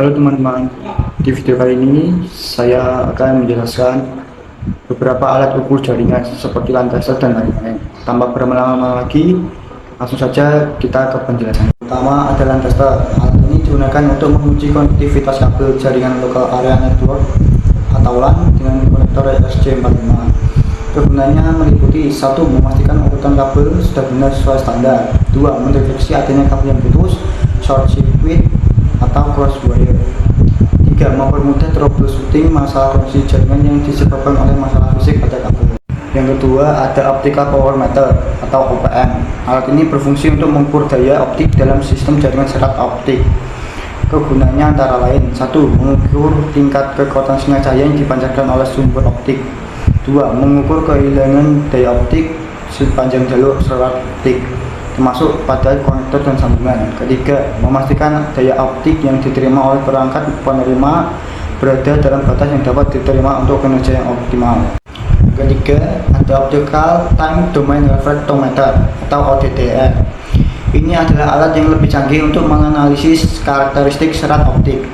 Halo teman-teman, di video kali ini saya akan menjelaskan beberapa alat ukur jaringan seperti landasan dan lain-lain. Tanpa berlama-lama lagi, langsung saja kita ke penjelasan. Pertama ada landasan. Alat ini digunakan untuk menguji konektivitas kabel jaringan lokal area network atau LAN dengan konektor RJ45. Kegunaannya meliputi: 1. Memastikan urutan kabel sudah benar sesuai standar. 2. Mendeteksi adanya kabel yang putus, short circuit atau cross wire. 3. Mempermudah troubleshooting masalah koneksi jaringan yang disebabkan oleh masalah fisik pada kabel. Yang kedua ada optical power meter atau OPM. Alat ini berfungsi untuk mengukur daya optik dalam sistem jaringan serat optik. Kegunaannya antara lain: 1. Mengukur tingkat kekuatan sinyal cahaya yang dipancarkan oleh sumber optik. 2. Mengukur kehilangan daya optik sepanjang jalur serat optik, termasuk pada konektor dan sambungan. Ketiga, memastikan daya optik yang diterima oleh perangkat penerima berada dalam batas yang dapat diterima untuk kinerja yang optimal. Ketiga, ada optical time domain reflectometer atau OTDR. Ini adalah alat yang lebih canggih untuk menganalisis karakteristik serat optik.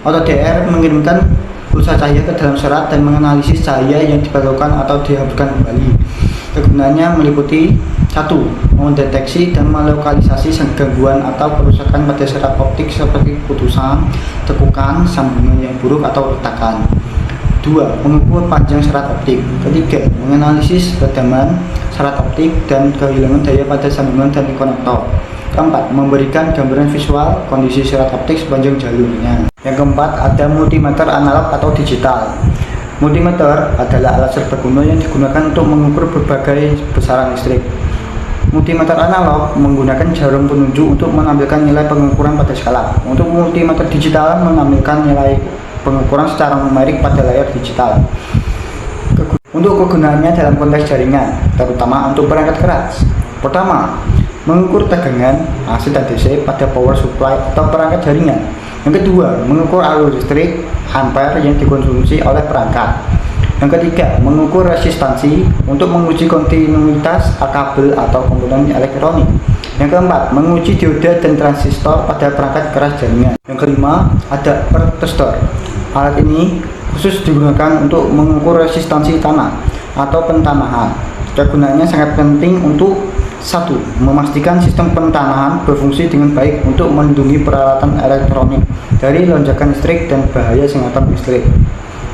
OTDR mengirimkan pulsa cahaya ke dalam serat dan menganalisis cahaya yang dibelokkan atau dihaburkan kembali. Kegunaannya meliputi: 1. Mendeteksi dan melokalisasi gangguan atau kerusakan pada serat optik seperti putusan, tekukan, sambungan yang buruk atau retakan. 2. Mengukur panjang serat optik. Ketiga, menganalisis redaman serat optik dan kehilangan daya pada sambungan dan konektor. Keempat, memberikan gambaran visual kondisi serat optik sepanjang jalurnya. Yang keempat, ada multimeter analog atau digital. Multimeter adalah alat serbaguna yang digunakan untuk mengukur berbagai besaran listrik. Multimeter analog menggunakan jarum penunjuk untuk menampilkan nilai pengukuran pada skala. Untuk multimeter digital menampilkan nilai pengukuran secara numerik pada layar digital. Untuk kegunaannya dalam konteks jaringan, terutama untuk perangkat keras. Pertama, mengukur tegangan AC dan DC pada power supply atau perangkat jaringan. Yang kedua, mengukur alur listrik ampere yang dikonsumsi oleh perangkat. Yang ketiga, mengukur resistansi untuk menguji kontinuitas kabel atau komponen elektronik. Yang keempat, menguji dioda dan transistor pada perangkat keras jaringan. Yang kelima, ada thermistor. Alat ini khusus digunakan untuk mengukur resistansi tanah atau pentanahan. Kegunaannya sangat penting untuk: 1. Memastikan sistem pentanahan berfungsi dengan baik untuk melindungi peralatan elektronik dari lonjakan listrik dan bahaya sengatan listrik.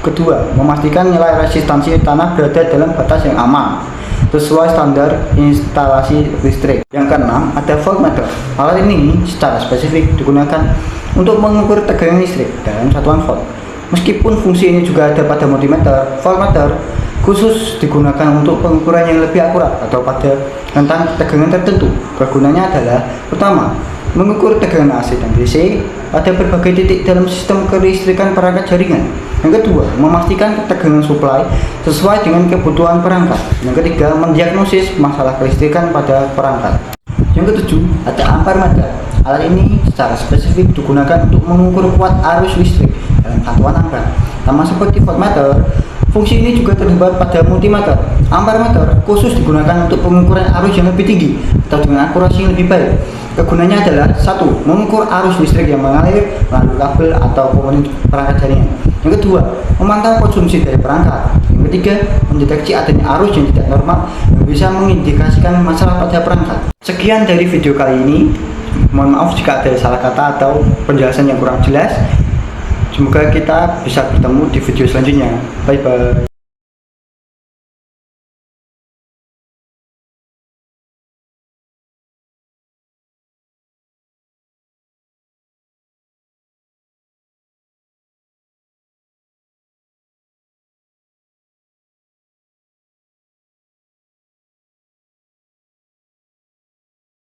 Kedua, memastikan nilai resistansi tanah berada dalam batas yang aman sesuai standar instalasi listrik. Yang keenam, ada voltmeter. Alat ini secara spesifik digunakan untuk mengukur tegangan listrik dalam satuan volt. Meskipun fungsi ini juga ada pada multimeter, voltmeter khusus digunakan untuk pengukuran yang lebih akurat atau pada rentang tegangan tertentu. Kegunaannya adalah: pertama, mengukur tegangan AC dan DC pada berbagai titik dalam sistem kelistrikan perangkat jaringan. Yang kedua, memastikan tegangan supply sesuai dengan kebutuhan perangkat. Yang ketiga, mendiagnosis masalah kelistrikan pada perangkat. Yang ketujuh, ada ampere meter. Alat ini secara spesifik digunakan untuk mengukur kuat arus listrik dalam satuan ampere. Sama seperti voltmeter, fungsi ini juga terdapat pada multimeter. Ampere meter khusus digunakan untuk pengukuran arus yang lebih tinggi atau dengan akurasi yang lebih baik. Kegunaannya adalah: 1. Mengukur arus listrik yang mengalir melalui kabel atau komponen perangkat jaringan. Yang kedua, memantau konsumsi daya perangkat. Yang ketiga, mendeteksi adanya arus yang tidak normal yang bisa mengindikasikan masalah pada perangkat. Sekian dari video kali ini. Mohon maaf jika ada salah kata atau penjelasan yang kurang jelas. Semoga kita bisa bertemu di video selanjutnya. Bye bye.